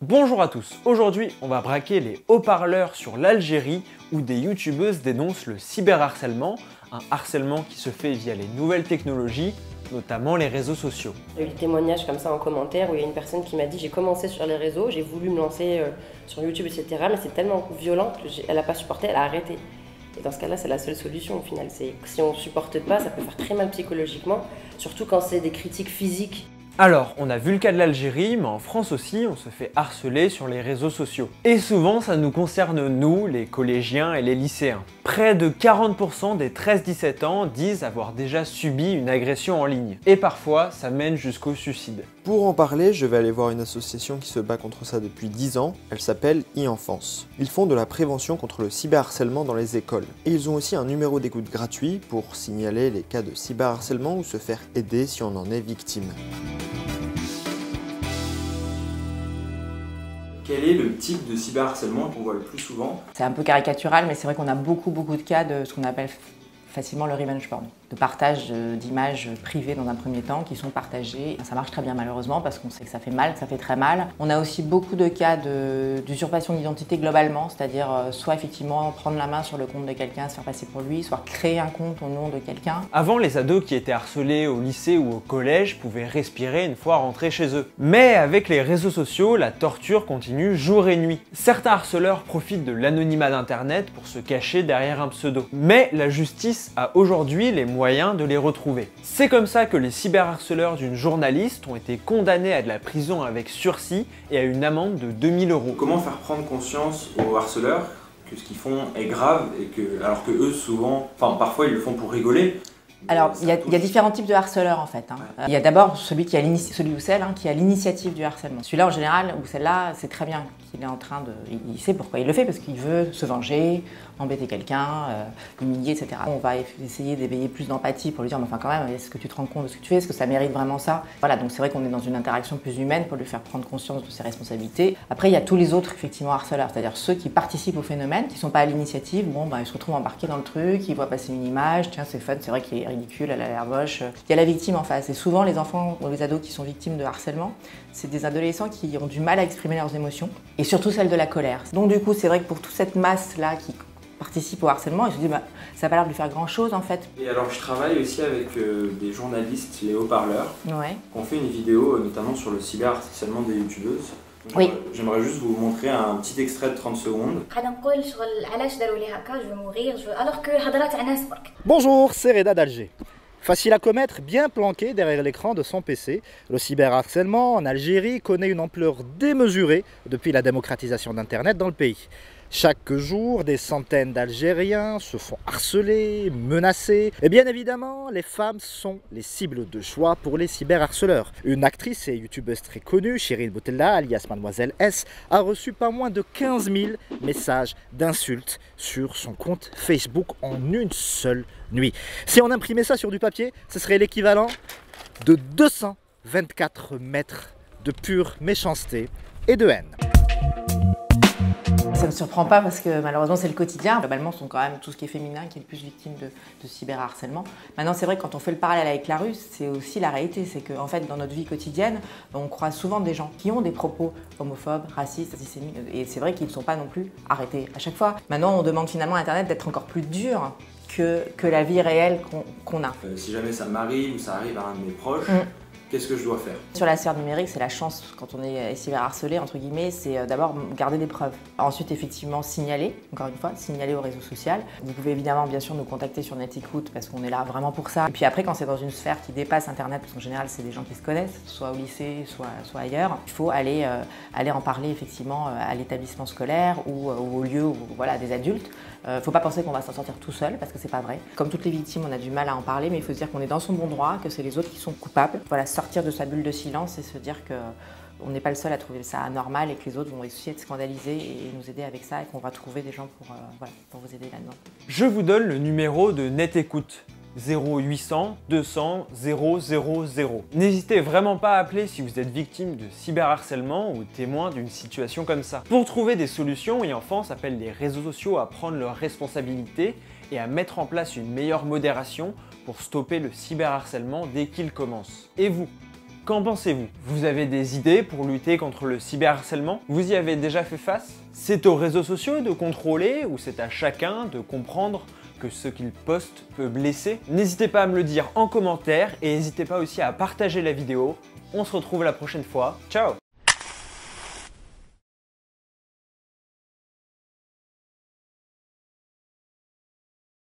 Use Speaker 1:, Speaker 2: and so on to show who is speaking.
Speaker 1: Bonjour à tous, aujourd'hui on va braquer les haut-parleurs sur l'Algérie où des youtubeuses dénoncent le cyberharcèlement, un harcèlement qui se fait via les nouvelles technologies, notamment les réseaux sociaux.
Speaker 2: J'ai eu des témoignages comme ça en commentaire où il y a une personne qui m'a dit j'ai commencé sur les réseaux, j'ai voulu me lancer sur YouTube etc. mais c'est tellement violent qu'elle n'a pas supporté, elle a arrêté. Et dans ce cas-là c'est la seule solution au final, c'est que si on ne supporte pas ça peut faire très mal psychologiquement, surtout quand c'est des critiques physiques.
Speaker 1: Alors, on a vu le cas de l'Algérie, mais en France aussi, on se fait harceler sur les réseaux sociaux. Et souvent, ça nous concerne nous, les collégiens et les lycéens. Près de 40% des 13-17 ans disent avoir déjà subi une agression en ligne. Et parfois, ça mène jusqu'au suicide.
Speaker 3: Pour en parler, je vais aller voir une association qui se bat contre ça depuis 10 ans, elle s'appelle e-Enfance. Ils font de la prévention contre le cyberharcèlement dans les écoles. Et ils ont aussi un numéro d'écoute gratuit pour signaler les cas de cyberharcèlement ou se faire aider si on en est victime.
Speaker 4: Quel est le type de cyberharcèlement qu'on voit le plus souvent?
Speaker 5: C'est un peu caricatural, mais c'est vrai qu'on a beaucoup de cas de ce qu'on appelle facilement le revenge porn, de partage d'images privées dans un premier temps qui sont partagées. Ça marche très bien malheureusement parce qu'on sait que ça fait mal, que ça fait très mal. On a aussi beaucoup de cas d'usurpation d'identité globalement, c'est-à-dire soit effectivement prendre la main sur le compte de quelqu'un, se faire passer pour lui, soit créer un compte au nom de quelqu'un.
Speaker 1: Avant, les ados qui étaient harcelés au lycée ou au collège pouvaient respirer une fois rentrés chez eux. Mais avec les réseaux sociaux, la torture continue jour et nuit. Certains harceleurs profitent de l'anonymat d'internet pour se cacher derrière un pseudo. Mais la justice a aujourd'hui les moyens de les retrouver. C'est comme ça que les cyberharceleurs d'une journaliste ont été condamnés à de la prison avec sursis et à une amende de 2000 €.
Speaker 4: Comment faire prendre conscience aux harceleurs que ce qu'ils font est grave et que, alors que eux souvent, parfois ils le font pour rigoler.
Speaker 5: Alors, il y a différents types de harceleurs en fait.
Speaker 4: Ouais.
Speaker 5: Il y a d'abord celui ou celle qui a l'initiative du harcèlement. Celui-là en général, ou celle-là, c'est très bien qu'il est en train de... Il sait pourquoi il le fait, parce qu'il veut se venger, embêter quelqu'un, l'humilier, etc. On va essayer d'éveiller plus d'empathie pour lui dire, mais enfin quand même, est-ce que tu te rends compte de ce que tu fais? Est-ce que ça mérite vraiment ça? Voilà, donc c'est vrai qu'on est dans une interaction plus humaine pour lui faire prendre conscience de ses responsabilités. Après, il y a tous les autres, effectivement, harceleurs, c'est-à-dire ceux qui participent au phénomène, qui ne sont pas à l'initiative. Bon, bah, ils se retrouvent embarqués dans le truc, ils voient passer une image, tiens, c'est fun, c'est vrai qu'il est ridicule, elle a l'air moche. Il y a la victime en face, et souvent les enfants ou les ados qui sont victimes de harcèlement, c'est des adolescents qui ont du mal à exprimer leurs émotions, et surtout celle de la colère. Donc du coup, c'est vrai que pour toute cette masse-là qui participe au harcèlement, ils se disent, bah, ça n'a pas l'air de lui faire grand-chose en fait.
Speaker 4: Et alors je travaille aussi avec des journalistes et haut-parleurs qui ont fait une vidéo notamment sur le cyberharcèlement des youtubeuses.
Speaker 5: Oui.
Speaker 4: J'aimerais juste vous montrer un petit extrait de 30 secondes.
Speaker 6: Bonjour, c'est Reda d'Alger. Facile à commettre, bien planqué derrière l'écran de son PC, le cyberharcèlement en Algérie connaît une ampleur démesurée depuis la démocratisation d'Internet dans le pays. Chaque jour, des centaines d'Algériens se font harceler, menacer. Et bien évidemment, les femmes sont les cibles de choix pour les cyberharceleurs. Une actrice et youtubeuse très connue, Shirin Boutella, alias Mademoiselle S, a reçu pas moins de 15 000 messages d'insultes sur son compte Facebook en une seule nuit. Si on imprimait ça sur du papier, ce serait l'équivalent de 224 mètres de pure méchanceté et de haine.
Speaker 5: Ça ne me surprend pas parce que malheureusement c'est le quotidien. Globalement, ce sont quand même tout ce qui est féminin qui est le plus victime de cyberharcèlement. Maintenant, c'est vrai que quand on fait le parallèle avec la rue, c'est aussi la réalité. C'est qu'en fait, dans notre vie quotidienne, on croise souvent des gens qui ont des propos homophobes, racistes, antisémites. Et c'est vrai qu'ils ne sont pas non plus arrêtés à chaque fois. Maintenant, on demande finalement à Internet d'être encore plus dur que la vie réelle qu'on a.
Speaker 4: Si jamais ça m'arrive ou ça arrive à un de mes proches, qu'est-ce que je dois faire?
Speaker 5: Sur la sphère numérique, c'est la chance quand on est cyberharcelé, entre guillemets, c'est d'abord garder des preuves. Ensuite, effectivement, signaler, encore une fois, signaler au réseau social. Vous pouvez évidemment, bien sûr, nous contacter sur NetÉcoute parce qu'on est là vraiment pour ça. Et puis après, quand c'est dans une sphère qui dépasse Internet, parce qu'en général, c'est des gens qui se connaissent, soit au lycée, soit ailleurs, il faut aller en parler effectivement à l'établissement scolaire ou au lieu où, voilà, des adultes. Il ne faut pas penser qu'on va s'en sortir tout seul parce que c'est pas vrai. Comme toutes les victimes, on a du mal à en parler, mais il faut se dire qu'on est dans son bon droit, que c'est les autres qui sont coupables. Voilà, sortir de sa bulle de silence et se dire qu'on n'est pas le seul à trouver ça anormal et que les autres vont aussi être scandalisés et nous aider avec ça et qu'on va trouver des gens pour vous aider là-dedans.
Speaker 1: Je vous donne le numéro de NetÉcoute. 0800 200 000. N'hésitez vraiment pas à appeler si vous êtes victime de cyberharcèlement ou témoin d'une situation comme ça. Pour trouver des solutions, e-Enfance appelle les réseaux sociaux à prendre leurs responsabilités et à mettre en place une meilleure modération pour stopper le cyberharcèlement dès qu'il commence. Et vous, Qu'en pensez-vous? Vous avez des idées pour lutter contre le cyberharcèlement? Vous y avez déjà fait face? C'est aux réseaux sociaux de contrôler ou c'est à chacun de comprendre que ce qu'il poste peut blesser? N'hésitez pas à me le dire en commentaire et n'hésitez pas aussi à partager la vidéo. On se retrouve la prochaine fois. Ciao!